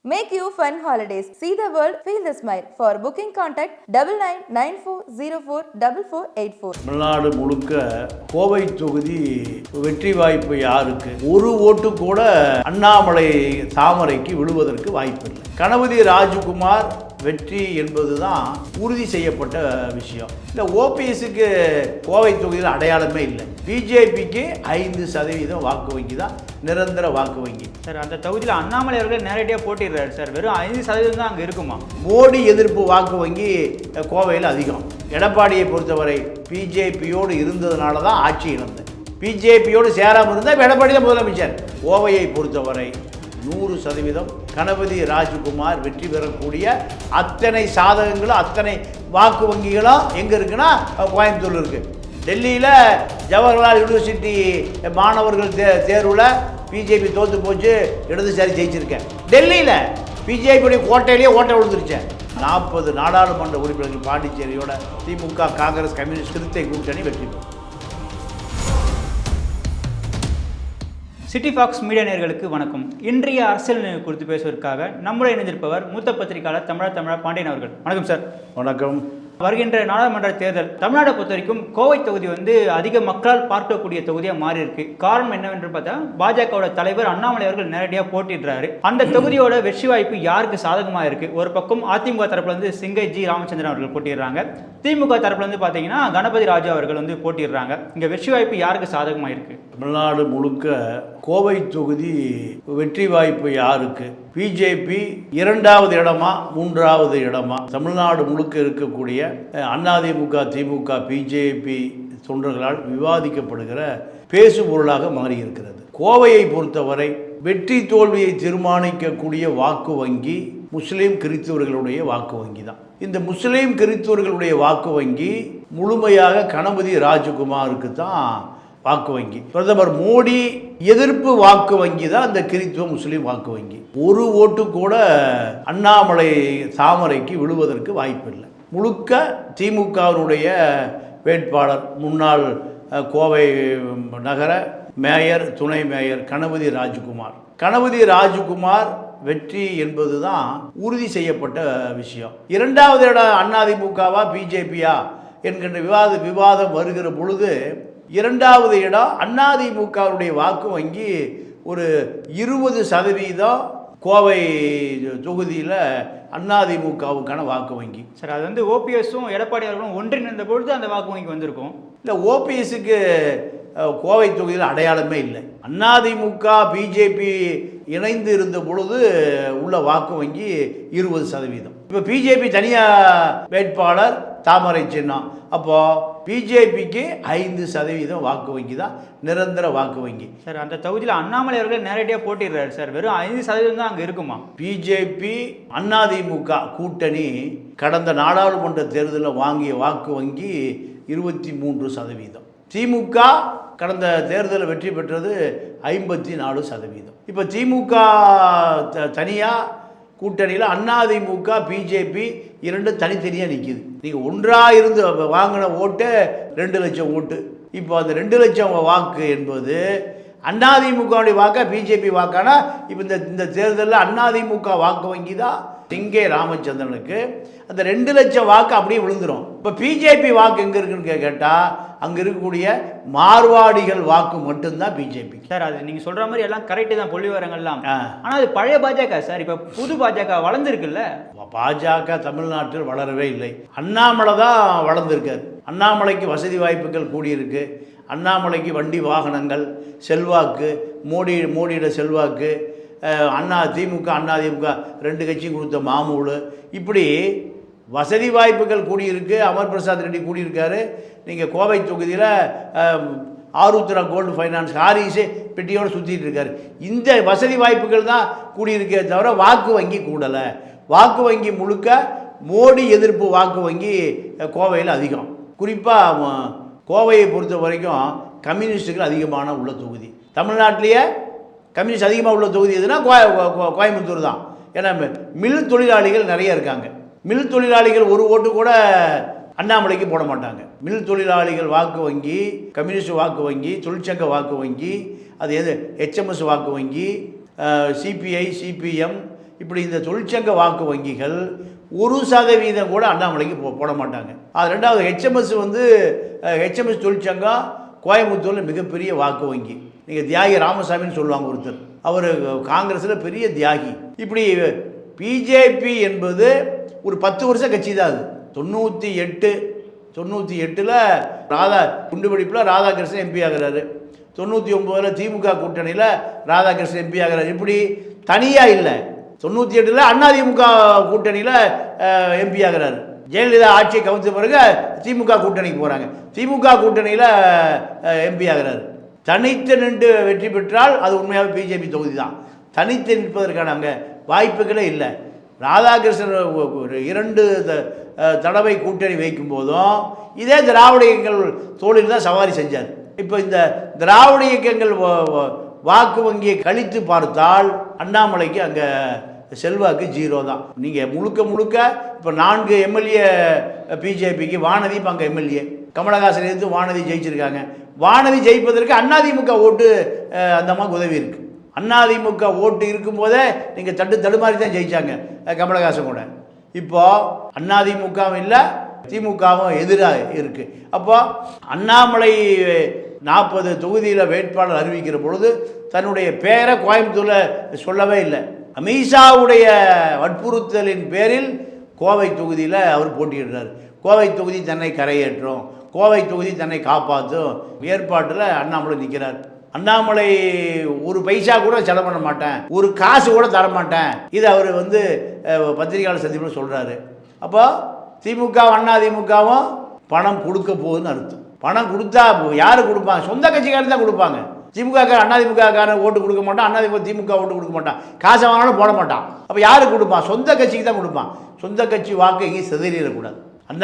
Make you fun holidays. See the world, feel the smile. For booking, contact 9994044484. Tamil Nadu முழுக்க கோவை தொகுதி வெற்றி வாய்ப்பு யாருக்கு? ஒரு ஓட்டு கூட அண்ணாமலை தாமரைக்கு விழுவதற்கு வாய்ப்பில்லை. கணபதி ராஜகுமார் வெற்றி என்பதுதான் உறுதி செய்யப்பட்ட விஷயம். இந்த ஓபிஎஸ்க்கு கோவை தொகுதியில் அடையாளமே இல்லை. பிஜேபிக்கு 5% வாக்கு வங்கி தான் நிரந்தர வாக்கு வங்கி. சார், அந்த தொகுதியில் அண்ணாமலை அவர்கள் நேரடியாக போட்டிடுறாரு சார். வெறும் 5% தான் அங்கே இருக்குமா? மோடி எதிர்ப்பு வாக்கு வங்கி கோவையில் அதிகம். எடப்பாடியை பொறுத்தவரை பிஜேபியோடு இருந்ததுனால தான் ஆட்சி இழந்தது. பிஜேபியோடு சேராமல் இருந்தால் எடப்பாடி தான் முதலமைச்சர். கோவையை பொறுத்தவரை 100% கணபதி ராஜகுமார் வெற்றி பெறக்கூடிய அத்தனை சாதகங்களும் அத்தனை வாக்கு வங்கிகளும் எங்கே இருக்குன்னா கோயம்புத்தூர் இருக்குது. டெல்லியில் ஜவஹர்லால் யூனிவர்சிட்டி மாணவர்கள் தேர்வில் பிஜேபி தோற்று போச்சு, இடதுசாரி ஜெயிச்சிருக்கேன். டெல்லியில் பிஜேபியுடைய கோட்டையிலேயே ஓட்டை விழுந்துருச்சேன். 40 நாடாளுமன்ற உறுப்பினர்கள் பாண்டிச்சேரியோட திமுக, காங்கிரஸ், கம்யூனிஸ்ட் சிறுத்தை கூட்டணி வெற்றி பெறும். சிட்டி ஃபாக்ஸ் மீடியா நேயர்களுக்கு வணக்கம். இன்றைய அரசியல் நிலை குறித்து பேசுவதற்காக நம்முடைய இணைந்திருப்பவர் மூத்த பத்திரிகையாளர் தமிழா பாண்டியன் அவர்கள். வணக்கம் சார். வணக்கம். வருகின்ற நாடாளுமன்ற தேர்தல் தமிழ்நாட்டை பொறுத்த வரைக்கும் கோவை தொகுதி அதிக மக்களால் பார்க்கக்கூடிய தொகுதியாக மாறி இருக்கு. காரணம் என்னவென்று பார்த்தா பாஜகவோட தலைவர் அண்ணாமலை அவர்கள் நேரடியாக போட்டிடுறாரு. அந்த தொகுதியோட வெற்றி வாய்ப்பு யாருக்கு சாதகமாக இருக்கு? ஒரு பக்கம் அதிமுக தரப்புல சிங்கை ஜி ராமச்சந்திரன் அவர்கள் போட்டிடுறாங்க. திமுக தரப்புல பார்த்தீங்கன்னா கணபதி ராஜு அவர்கள் போட்டிடுறாங்க. இங்க வெற்றி வாய்ப்பு யாருக்கு சாதகமாக இருக்கு? தமிழ்நாடு முழுக்க கோவை தொகுதி வெற்றி வாய்ப்பு யாருக்கு? பிஜேபி 2வது இடமா 3வது இடமா? தமிழ்நாடு முழுக்க இருக்கக்கூடிய அதிமுக, திமுக, பிஜேபி தொண்டர்களால் விவாதிக்கப்படுகிற பேசு பொருளாக மாறியிருக்கிறது. கோவையை பொறுத்தவரை வெற்றி தோல்வியை தீர்மானிக்கக்கூடிய வாக்கு வங்கி முஸ்லீம் கிறிஸ்தவர்களுடைய வாக்கு வங்கி தான். இந்த முஸ்லீம் கிறிஸ்தவர்களுடைய வாக்கு வங்கி முழுமையாக கணபதி ராஜகுமாருக்கு தான் வாக்கு வங்கி. பிரதமர் மோடி எதிர்ப்பு வாக்கு வங்கி தான் இந்த கிறிஸ்துவ முஸ்லீம் வாக்கு வங்கி. ஒரு ஓட்டு கூட அண்ணாமலை தாமரைக்கு விழுவதற்கு வாய்ப்பில்லை. முழுக்க திமுகவினுடைய வேட்பாளர் முன்னாள் கோவை நகர மேயர், துணை மேயர் கணபதி ராஜகுமார் வெற்றி என்பது தான் உறுதி செய்யப்பட்ட விஷயம். 2வது இடம் அதிமுகவா பிஜேபியா என்கின்ற விவாதம் வருகிற பொழுது 2வது இடம் அதிமுகவுடைய வாக்கு வங்கி ஒரு 20% கோவை தொகுதியில் அதிமுகவுக்கான வாக்கு வங்கி. சார், அது ஓபிஎஸும் எடப்பாடி அவர்களும் ஒன்றிணைந்த பொழுது அந்த வாக்கு வங்கி வந்திருக்கும். இல்லை, ஓபிஎஸ்க்கு கோவை தொகுதியில் அடையாளமே இல்லை. அதிமுக பிஜேபி இணைந்து இருந்த பொழுது உள்ள வாக்கு வங்கி 20%. இப்போ பிஜேபி தனியாக வேட்பாளர் தாமரை சின்னம். அப்போ பிஜேபிக்கு 5% வாக்கு வங்கி தான் நிரந்தர வாக்கு வங்கி. சார், அந்த தொகுதியில் அண்ணாமலை அவர்கள் நேரடியாக போட்டிடுறாரு சார். வெறும் 5% தான் அங்கே இருக்குமா? பிஜேபி அதிமுக கூட்டணி கடந்த நாடாளுமன்ற தேர்தலில் வாங்கிய வாக்கு வங்கி 23%. திமுக கடந்த தேர்தலில் வெற்றி பெற்றது 54%. இப்போ திமுக தனியாக கூட்டணியில் அதிமுக பிஜேபி 2 தனித்தனியாக நிற்கிது. நீங்கள் ஒன்றாக இருந்து வாங்கின ஓட்டு 2 லட்சம் ஓட்டு. இப்போ அந்த 2 லட்சம் வாக்கு என்பது அதிமுகவுடைய வாக்கா பிஜேபி வாக்கானா? இப்போ இந்த தேர்தலில் அதிமுக வாக்கு வங்கி தான் சிங்கை ராமச்சந்திரனுக்கு. அந்த 2 லட்சம் வாக்கு அப்படியே விழுந்துடும். இப்போ பிஜேபி வாக்கு எங்கே இருக்குன்னு கேட்டால் அங்கே இருக்கக்கூடிய மார்வாடிகள் வாக்கு மட்டும்தான் பிஜேபி. சார், அது நீங்கள் சொல்கிற மாதிரி எல்லாம் கரெக்டு தான், புள்ளி விவரங்கள்லாம். ஆனால் அது பழைய பாஜக சார். இப்போ புது பாஜக வளர்ந்துருக்குல்ல. பாஜக தமிழ்நாட்டில் வளரவே இல்லை. அண்ணாமலை தான் வளர்ந்துருக்கார். அண்ணாமலைக்கு வசதி வாய்ப்புகள் கூடியிருக்கு. அண்ணாமலைக்கு வண்டி வாகனங்கள், செல்வாக்கு, மோடியோட செல்வாக்கு, திமுக அதிமுக 2 கட்சியும் கொடுத்த மாமூல், இப்படி வசதி வாய்ப்புகள் கூடியிருக்கு. அமர் பிரசாத் ரெட்டி கூடியிருக்காரு. நீங்கள் கோவை தொகுதியில் ஆருத்ரா கோல்டு ஃபைனான்ஸ் ஹாரிஸே பெட்டியோடு சுற்றிட்டு இருக்காரு. இந்த வசதி வாய்ப்புகள் தான் கூடியிருக்கே தவிர வாக்கு வங்கி கூடலை. வாக்கு வங்கி முழுக்க மோடி எதிர்ப்பு வாக்கு வங்கி கோவையில் அதிகம். குறிப்பாக கோவையை பொறுத்த வரைக்கும் கம்யூனிஸ்டுகள் அதிகமான உள்ள தொகுதி. தமிழ்நாட்டிலேயே கம்யூனிஸ்ட் அதிகமாக உள்ள தொகுதி எதுனா கோயம்புத்தூர் தான். ஏன்னா மில் தொழிலாளிகள் நிறைய இருக்காங்க. மில் தொழிலாளிகள் ஒரு ஓட்டு கூட அண்ணாமலைக்கு போட மாட்டாங்க. மில் தொழிலாளிகள் வாக்கு வங்கி, கம்யூனிஸ்ட் வாக்கு வங்கி, தொழிற்சங்க வாக்கு வங்கி, அது எது HMS வாக்கு வங்கி, சிபிஐ, சிபிஎம், இப்படி இந்த தொழிற்சங்க வாக்கு வங்கிகள் 1% கூட அண்ணாமலைக்கு போட மாட்டாங்க. அது ரெண்டாவது ஹெச்எம்எஸ் ஹெச்எம்எஸ் தொழிற்சங்கம் கோயம்புத்தூரில் மிகப்பெரிய வாக்கு வங்கி. நீங்கள் தியாகி ராமசாமின்னு சொல்லுவாங்க ஒருத்தர், அவர் காங்கிரஸில் பெரிய தியாகி. இப்படி பிஜேபி என்பது ஒரு 10 வருஷ கட்சி தான். அது 98 குண்டுவெடிப்பில் ராதாகிருஷ்ணன் எம்பி ஆகிறாரு. 99 திமுக கூட்டணியில் ராதாகிருஷ்ணன் எம்பி ஆகிறார். இப்படி தனியாக இல்லை, 98 அதிமுக கூட்டணியில் எம்பி ஆகிறார். ஜெயலலிதா ஆட்சியை கவிழ்த்த பிறகு திமுக கூட்டணிக்கு போகிறாங்க, திமுக கூட்டணியில் எம்பி ஆகிறார். தனித்து நின்று வெற்றி பெற்றால் அது உண்மையாக பிஜேபி தொகுதி தான். தனித்து நிற்பதற்கான அங்கே வாய்ப்புகளே இல்லை. ராதாகிருஷ்ணன் 2 தடவை கூட்டணி வைக்கும் போதும் இதே திராவிட இயக்கங்கள் தோளில் தான் சவாரி செஞ்சார். இப்போ இந்த திராவிட இயக்கங்கள் வாக்கு வங்கியை கழித்து பார்த்தால் அண்ணாமலைக்கு அங்கே செல்வாக்கு 0 தான். நீங்கள் முழுக்க இப்போ 4 எம்எல்ஏ பிஜேபிக்கு, வானதி இப்போ அங்கே எம்எல்ஏ, கமலஹாசன் எதிர்த்து வானதி ஜெயிச்சிருக்காங்க. வானதி ஜெயிப்பதற்கு அதிமுக ஓட்டு அந்த மாதிரி உதவி இருக்குது. அதிமுக ஓட்டு இருக்கும்போதே நீங்கள் தடுமாறி தான் ஜெயித்தாங்க கமலஹாசன் கூட. இப்போது அதிமுகவும் இல்லை, திமுகவும் எதிராக இருக்குது. அப்போ அண்ணாமலை 40 தொகுதியில் வேட்பாளர் அறிவிக்கிற பொழுது தன்னுடைய பேரை கோயம்புத்தூரில் சொல்லவே இல்லை. அமித்ஷாவுடைய வற்புறுத்தலின் பேரில் கோவை தொகுதியில் அவர் போட்டியிடுறார். கோவை தொகுதி தன்னை கரையேற்றும், கோவை தொகுதி தன்னை காப்பாற்றும் ஏற்பாட்டில் அண்ணாமலை நிற்கிறார். அண்ணாமலை ஒரு பைசா கூட செலவு பண்ண மாட்டேன், ஒரு காசு கூட தரமாட்டேன், இது அவர் பத்திரிகையாளர் சந்திப்பில் சொல்கிறாரு. அப்போ திமுக அதிமுகவும் பணம் கொடுக்க போகுதுன்னு அர்த்தம். பணம் கொடுத்தா யார் கொடுப்பாங்க? சொந்த கட்சிக்காரர் தான் கொடுப்பாங்க. திமுக அதிமுகக்காரன் ஓட்டு கொடுக்க மாட்டான், அதிமுக திமுக ஓட்டு கொடுக்க மாட்டான், காசை வாங்கினாலும் போட மாட்டான். அப்போ யாருக்கு கொடுப்பான்? சொந்த கட்சிக்கு தான் கொடுப்பான். சொந்த கட்சி வாக்கு இங்கே சிதறிடக்கூடாது.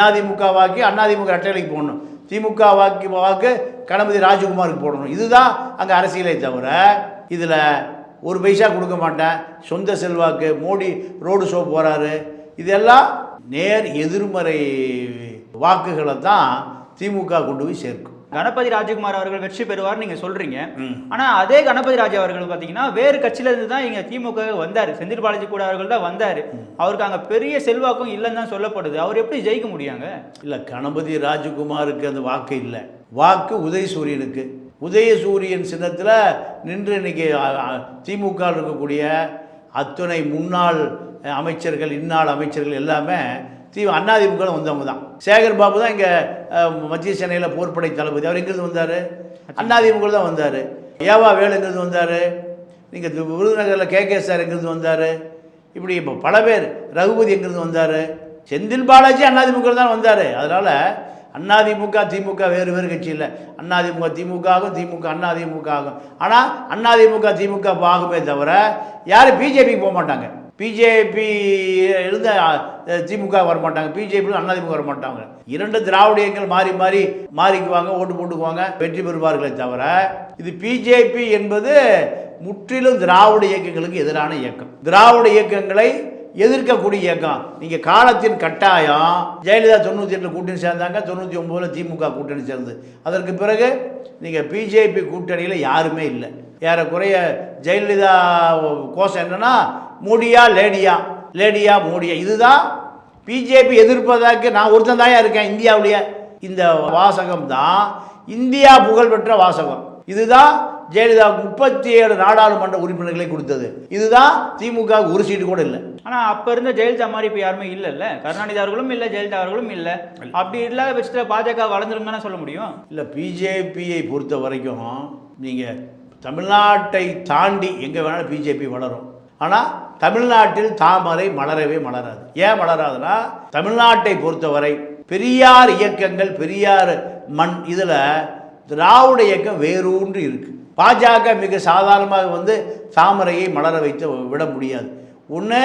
அதிமுக வாக்கு அதிமுக ரெட்டைலைக்கு போடணும், திமுக வாக்கு கணபதி ராஜகுமாருக்கு போடணும். இதுதான் அங்கே அரசியலை தவிர இதில் ஒரு பைசா கொடுக்க மாட்டேன், சொந்த செல்வாக்கு, மோடி ரோடு ஷோ போகிறாரு, இதெல்லாம் நேர் எதிர்மறை வாக்குகளை தான் திமுக கொண்டு போய் சேர்க்கும். கணபதி ராஜகுமார் அவர்கள் வெற்றி பெறுவார் நீங்க சொல்றீங்க. ஆனா அதே கணபதி ராஜா அவர்கள் பாத்தீங்கன்னா வேறு கட்சியில இருந்து தான் இங்க திமுக வந்தாரு. செந்தில் பாலாஜி கூட அவர்கள் தான் வந்தாரு. அவருக்கு அங்க பெரிய செல்வாக்கும் இல்லைன்னு தான் சொல்லப்படுது. அவர் எப்படி ஜெயிக்க முடியாங்க? இல்ல, கணபதி ராஜகுமாருக்கு அந்த வாக்கு இல்லை, வாக்கு உதயசூரியனுக்கு. உதயசூரியன் சின்னத்தில் நின்று இன்னைக்கு திமுக இருக்கக்கூடிய அத்துணை முன்னாள் அமைச்சர்கள், இந்நாள் அமைச்சர்கள் எல்லாமே அதிமுக வந்தவங்க தான். சேகர் பாபு தான் இங்கே மத்திய சென்னையில் போர்ப்படை தளபதி, அவர் எங்கிருந்து வந்தார்? அதிமுக தான் வந்தார். ஏவா வேலு எங்கிருந்து வந்தார்? நீங்கள் விருதுநகரில் கே சார் எங்கிருந்து வந்தார்? இப்படி இப்போ பல பேர், ரகுபதி எங்கிருந்து வந்தார்? செந்தில் பாலாஜி அதிமுக தான் வந்தார். அதனால் அதிமுக திமுக வேறு கட்சி இல்லை. அதிமுக திமுக ஆகும், திமுக அதிமுக ஆகும். ஆனால் அதிமுக திமுக ஆகுமே தவிர யாரும் பிஜேபிக்கு போக மாட்டாங்க. பிஜேபி இருந்த திமுக வரமாட்டாங்க, பிஜேபி அதிமுக வரமாட்டாங்க. 2 திராவிட இயக்கங்கள் மாறிக்குவாங்க, ஓட்டு போட்டுக்குவாங்க, வெற்றி பெறுவார்களே தவிர இது பிஜேபி என்பது முற்றிலும் திராவிட இயக்கங்களுக்கு எதிரான இயக்கம், திராவிட இயக்கங்களை எதிர்க்கக்கூடிய இயக்கம். நீங்கள் காலத்தின் கட்டாயம் ஜெயலலிதா 98 கூட்டணி சேர்ந்தாங்க, 99 திமுக கூட்டணி சேர்ந்து, அதற்கு பிறகு நீங்கள் பிஜேபி கூட்டணியில் யாருமே இல்லை. ஏறக்குறைய ஜெயலலிதா கோஷம் என்னன்னா மோடியா லேடியா மோடியா, இதுதான் பிஜேபி எதிர்ப்பதற்கு நான் ஒருத்தன் தாயா இருக்கேன் இந்தியாவிலேயே. இந்த வாசகம் தான் இந்தியா புகழ்பெற்ற வாசகம். இதுதான் ஜெயலலிதா 37 நாடாளுமன்ற உறுப்பினர்களை கொடுத்தது. இதுதான் திமுக ஒரு சீட்டு கூட இல்லை. ஆனால் அப்போ இருந்த ஜெயலலிதா மாதிரி இப்போ யாருமே இல்லைல்ல. கருணாநிதி அவர்களும் இல்லை, ஜெயலலிதா அவர்களும் இல்லை. அப்படி இல்லாத பட்சத்தில் பாஜக வளர்ந்துரும் தானே சொல்ல முடியும். இல்லை, பிஜேபியை பொறுத்த வரைக்கும் நீங்கள் தமிழ்நாட்டை தாண்டி எங்கே வேணாலும் பிஜேபி வளரும். ஆனால் தமிழ்நாட்டில் தாமரை மலரவே மலராது. ஏன் மலராதுன்னா, தமிழ்நாட்டை பொறுத்தவரை பெரியார் இயக்கங்கள், பெரியார் மண், இதில் திராவிட இயக்கம் வேரூன்றி இருக்கு. பாஜக மிக சாதாரணமாக தாமரையை மலர வைத்து விட முடியாது. ஒன்று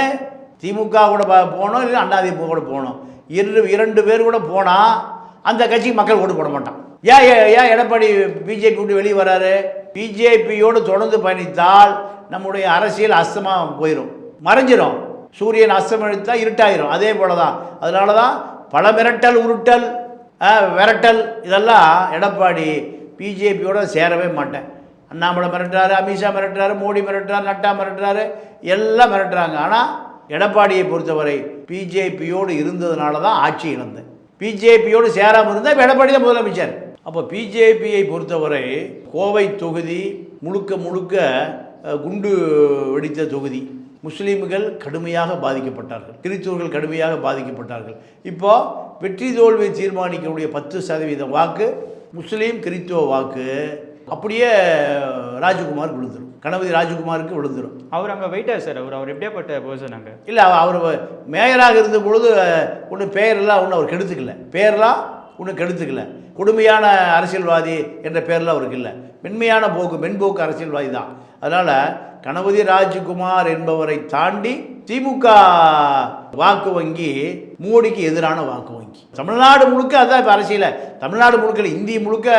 திமுக கூட போகணும், இல்லை அதிமுக கூட போகணும். 2 பேர் கூட போனால் அந்த கட்சிக்கு மக்கள் ஓட்டு போட மாட்டான். ஏன் எடப்பாடி பிஜேபி விட்டு வெளியே வராரு? பிஜேபியோடு தொடர்ந்து பயணித்தால் நம்முடைய அரசியல் அஸ்தமாக போயிடும், மறைஞ்சிடும். சூரியன் அஸ்தமனித்தா இருட்டாயிரும். அதே போல தான். அதனால தான் பல மிரட்டல், உருட்டல், விரட்டல், இதெல்லாம் எடப்பாடி பிஜேபியோட சேரவே மாட்டேன். அண்ணாமலை மிரட்டுறாரு, அமித்ஷா மிரட்டுறாரு, மோடி மிரட்டுறாரு, நட்டா மிரட்டுறாரு, எல்லாம் மிரட்டுறாங்க. ஆனால் எடப்பாடியை பொறுத்தவரை பிஜேபியோடு இருந்ததுனால தான் ஆட்சி இழந்தேன். பிஜேபியோடு சேராமல் இருந்தால் இப்போ எடப்பாடி தான் முதலமைச்சர். அப்போ பிஜேபியை பொறுத்தவரை கோவை தொகுதி முழுக்க முழுக்க குண்டு வெடித்த தொகுதி. முஸ்லீம்கள் கடுமையாக பாதிக்கப்பட்டார்கள், கிறிஸ்தவர்கள் கடுமையாக பாதிக்கப்பட்டார்கள். இப்போ வெற்றி தோல்வியை தீர்மானிக்கக்கூடிய 10% வாக்கு முஸ்லீம் கிறிஸ்தவ வாக்கு அப்படியே ராஜகுமார் விழுந்துடும், கணபதி ராஜகுமாருக்கு விழுந்துடும். அவர் அங்கே வெயிட்டார் சார். அவர் எப்படியாப்பட்ட பர்சன் அங்கே? இல்லை, அவர் மேயராக இருந்த பொழுது ஒன்றும் பெயரெல்லாம் ஒன்றும் அவர் கெடுத்துக்கல, பெயரெல்லாம் ஒன்றும் கெடுத்துக்கல. கொடுமையான அரசியல்வாதி என்ற பேரெலாம் அவருக்கு இல்லை. மென்மையான மென்போக்கு அரசியல்வாதி தான். அதனால் கணபதி ராஜகுமார் என்பவரை தாண்டி திமுக வாக்கு வங்கி மோடிக்கு எதிரான வாக்கு வங்கி. தமிழ்நாடு முழுக்க அதுதான் இப்போ அரசியல். தமிழ்நாடு முழுக்க இந்திய முழுக்க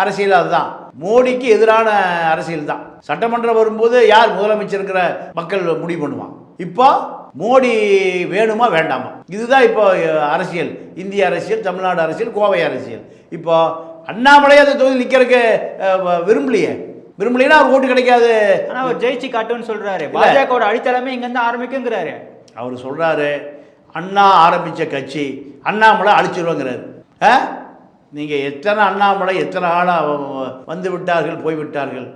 அரசியல் அதுதான். மோடிக்கு எதிரான அரசியல் தான். சட்டமன்றம் வரும்போது யார் முதலமைச்சருங்கிற மக்கள் முடிவு பண்ணுவான். இப்போ மோடி வேணுமா வேண்டாமா, இதுதான் இப்போ அரசியல். இந்திய அரசியல், தமிழ்நாடு அரசியல், கோவை அரசியல். இப்போ அண்ணாமலையே அந்த தொகுதியில் நிற்கிறதுக்கு விரும்பலைன்னா அவர் ஓட்டு கிடைக்காது. ஆனால் அவர் ஜெயிச்சு காட்டுன்னு சொல்கிறாரு. பாஜகவோட அடித்தளமே இங்கேருந்து ஆரம்பிக்குங்கிறாரு. அவர் சொல்கிறாரு அண்ணா ஆரம்பித்த கட்சி அண்ணாமலை அழிச்சிருவாங்கிறாரு. நீங்கள் எத்தனை அண்ணாமலை எத்தனை ஆளாக வந்து விட்டார்கள், போய்விட்டார்கள்,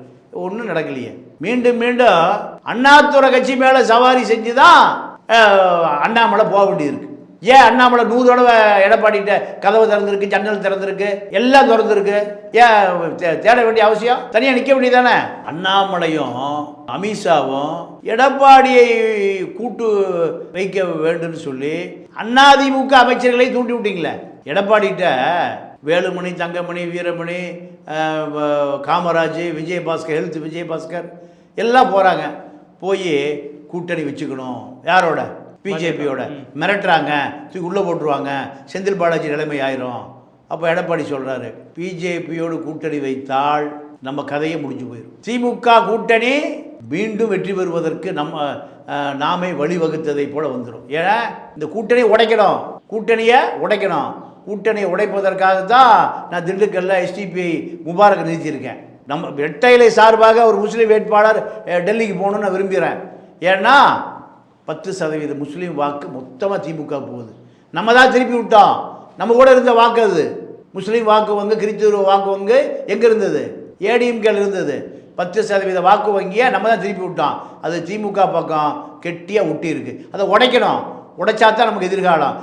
ஒன்றும் நடக்கலையே. மீண்டும் மீண்டும் அண்ணாதுரை கட்சி மேலே சவாரி செஞ்சு தான் அண்ணாமலை போக வேண்டியிருக்கு. ஏன் அண்ணாமலை 100 தடவை எடப்பாடிட்ட கதவு திறந்துருக்கு, ஜன்னல் திறந்துருக்கு, எல்லாம் திறந்துருக்கு. ஏன் தேட வேண்டிய அவசியம்? தனியாக நிற்க வேண்டியதானே? அண்ணாமலையும் அமித்ஷாவும் எடப்பாடியை கூட்டு வைக்க வேண்டும்னு சொல்லி அதிமுக அமைச்சர்களை தூண்டி விட்டீங்களே. எடப்பாடிட்ட வேலுமணி, தங்கமணி, வீரமணி, காமராஜ், விஜயபாஸ்கர், ஹெல்த் விஜயபாஸ்கர் எல்லாம் போகிறாங்க. போய் கூட்டணி வச்சுக்கணும் யாரோட? பிஜேபியோட. மிரட்டுறாங்க, தூக்கி உள்ளே போட்டுருவாங்க, செந்தில் பாலாஜி நிலைமை ஆயிரும். அப்போ எடப்பாடி சொல்கிறாரு பிஜேபியோடு கூட்டணி வைத்தால் நம்ம கதையை முடிஞ்சு போயிடும். திமுக கூட்டணி மீண்டும் வெற்றி பெறுவதற்கு நாமே வழிவகுத்ததை போல வந்துடும். ஏன்னா இந்த கூட்டணியை உடைக்கணும், கூட்டணியை உடைப்பதற்காக தான் நான் திண்டுக்கல்ல எஸ்டிபி முபாரக் நிறுத்தியிருக்கேன். நம்ம இரட்டை சார்பாக ஒரு முஸ்லீம் வேட்பாளர் டெல்லிக்கு போகணுன்னு நான் விரும்புகிறேன். ஏன்னா 10% முஸ்லீம் வாக்கு மொத்தமாக திமுக போகுது. நம்ம தான் திருப்பி விட்டோம். நம்ம கூட இருந்த வாக்கு அது. முஸ்லீம் வாக்கு வங்கு, கிறிஸ்துவ வாக்கு வங்கு எங்கே இருந்தது? ஏடிஎம்கேல இருந்தது. 10% வாக்கு வங்கியை நம்ம தான் திருப்பி விட்டோம். அது திமுக பக்கம் கெட்டியாக ஒட்டி இருக்குது. அதை உடைக்கணும். உடைச்சா தான் நமக்கு எதிர்காலம்.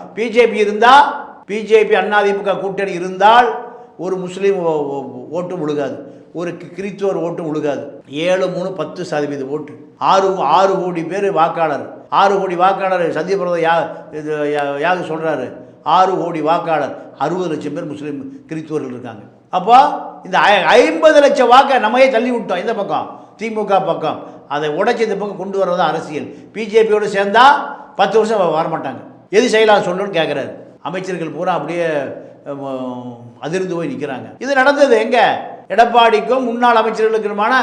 பிஜேபி அதிமுக கூட்டணி இருந்தால் ஒரு முஸ்லீம் ஓட்டும் விழுகாது, ஒரு கிறிஸ்துவர் ஓட்டும் விழுகாது. 7-3 10% ஓட்டு. 6 கோடி பேர் வாக்காளர். 6 கோடி வாக்காளர் சத்யபிரதா யாக சொல்கிறாரு. 6 கோடி வாக்காளர், 60 லட்சம் பேர் முஸ்லீம் கிறிஸ்துவர்கள் இருக்காங்க. அப்போ இந்த 50 லட்சம் வாக்கை நம்மையே தள்ளி விட்டோம். இந்த பக்கம் திமுக பக்கம். அதை உடைச்சி இந்த பக்கம் கொண்டு வரதான் அரசியல். பிஜேபியோடு சேர்ந்தால் 10 வருஷம் வரமாட்டாங்க. எது செய்யலாம் சொல்லுன்னு கேட்குறாரு. அமைச்சர்கள் பூரா அப்படியே அதிர்ந்து போய் நிற்கிறாங்க. இது நடந்தது எங்கே? எடப்பாடிக்கும் முன்னாள் அமைச்சர்களுக்குமான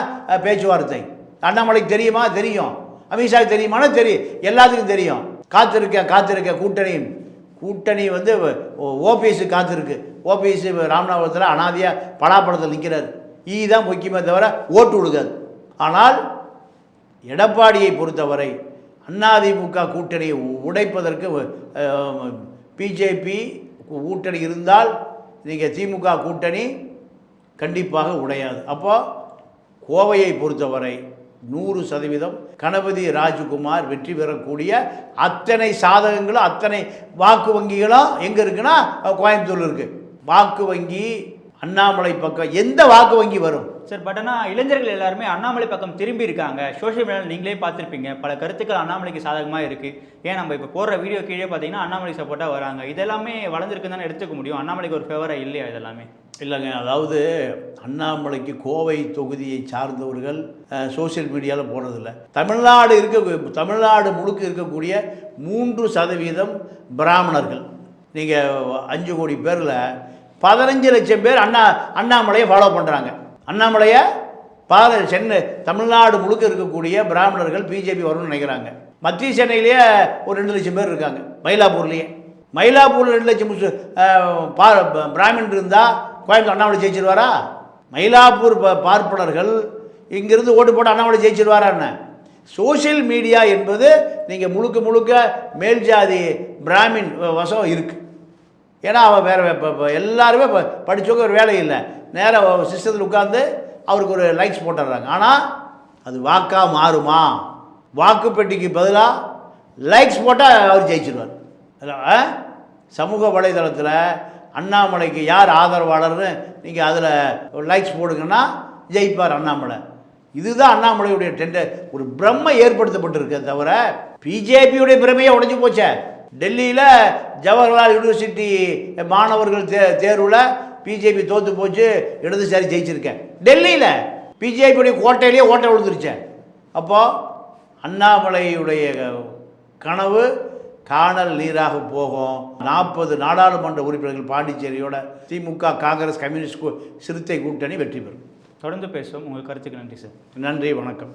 பேச்சுவார்த்தை. அண்ணாமலைக்கு தெரியுமா? தெரியும். அமித்ஷாவுக்கு தெரியுமானா தெரியும், எல்லாத்துக்கும் தெரியும். காத்திருக்க கூட்டணி வந்து ஓபிஎஸ் காத்திருக்கு. ஓபிஎஸ் ராமநாதபுரத்தில் அனாதியாக பலாப்பழத்தில் நிற்கிறார். தான் முக்கியமே தவிர ஓட்டு விழுகாது. ஆனால் எடப்பாடியை பொறுத்தவரை அதிமுக கூட்டணியை உடைப்பதற்கு பிஜேபி கூட்டணி இருந்தால் நீங்கள் திமுக கூட்டணி கண்டிப்பாக உடையாது. அப்போ கோவையை பொறுத்தவரை 100% கணபதி ராஜகுமார் வெற்றி பெறக்கூடிய அத்தனை சாதகங்களும் அத்தனை வாக்கு வங்கிகளும் எங்கே இருக்குன்னா கோயம்புத்தூர் இருக்குது. வாக்கு வங்கி அண்ணாமலை பக்கம் எந்த வாக்கு வங்கி வரும் சார்? பட் ஆனால் இளைஞர்கள் எல்லாருமே அண்ணாமலை பக்கம் திரும்பி இருக்காங்க. சோஷியல் மீடியாவில் நீங்களே பார்த்துருப்பீங்க, பல கருத்துக்கள் அண்ணாமலைக்கு சாதகமாக இருக்குது. ஏன் நம்ம இப்போ போடுற வீடியோ கீழே பார்த்தீங்கன்னா அண்ணாமலை சப்போர்ட்டாக வராங்க. இதெல்லாமே வளர்ந்துருக்குன்னு தானே எடுத்துக்க முடியும். அண்ணாமலைக்கு ஒரு ஃபேவராக இல்லையா இதெல்லாமே? இல்லைங்க, அதாவது அண்ணாமலைக்கு கோவை தொகுதியை சார்ந்தவர்கள் சோசியல் மீடியாவில் போடுறதில்ல. தமிழ்நாடு முழுக்க இருக்கக்கூடிய 3% பிராமணர்கள். நீங்கள் 5 கோடி பேரில் 15 லட்சம் பேர் அண்ணாமலையை ஃபாலோ பண்ணுறாங்க. அண்ணாமலையை சென்னை தமிழ்நாடு முழுக்க இருக்கக்கூடிய பிராமணர்கள் பிஜேபி வரும்னு நினைக்கிறாங்க. மத்திய சென்னையிலேயே ஒரு 2 லட்சம் பேர் இருக்காங்க. மயிலாப்பூரில் 2 லட்சம் பிராமணர் இருந்தால் கோயம்புத்தூர் அண்ணாமலை ஜெயிச்சிருவாரா? மயிலாப்பூர் பார்ப்பனர்கள் இங்கிருந்து ஓட்டு போட்டு அண்ணாமலை ஜெயிச்சிருவாரான்னு. சோஷியல் மீடியா என்பது நீங்கள் முழுக்க முழுக்க மேல் ஜாதி பிராமின் வசம் இருக்குது. ஏன்னா அவன் வேறு எல்லாருமே படித்தவங்க ஒரு வேலை இல்லை, நேராக சிஸ்டத்தில் உட்காந்து அவருக்கு ஒரு லைக்ஸ் போட்டுடுறாங்க. ஆனால் அது வாக்காக மாறுமா? வாக்குப்பெட்டிக்கு பதிலாக லைக்ஸ் போட்டால் அவர் ஜெயிச்சிருவார். சமூக வலைதளத்தில் அண்ணாமலைக்கு யார் ஆதரவாளர்னு நீங்கள் அதில் லைக்ஸ் போடுங்கன்னா ஜெயிப்பார் அண்ணாமலை. இதுதான் அண்ணாமலையுடைய ஒரு பிரம்மை ஏற்படுத்தப்பட்டிருக்கே தவிர பிஜேபியுடைய பிரமையை உடைஞ்சு போச்சே. டெல்லியில் ஜவஹர்லால் யூனிவர்சிட்டி மாணவர்கள் தேர்வில் பிஜேபி தோற்று போச்சு, இடதுசாரி ஜெயிச்சிருக்கேன். டெல்லியில் பிஜேபியுடைய கோட்டையிலேயே ஓட்டை விழுந்துருச்சேன். அப்போது அண்ணாமலையுடைய கனவு காணல் நீராக போகும். 40 நாடாளுமன்ற உறுப்பினர்கள் பாண்டிச்சேரியோட திமுக, காங்கிரஸ், கம்யூனிஸ்ட், சிறுத்தை கூட்டணி வெற்றி பெறும். தொடர்ந்து பேசுவோம். உங்கள் கருத்துக்கு நன்றி சார். நன்றி, வணக்கம்.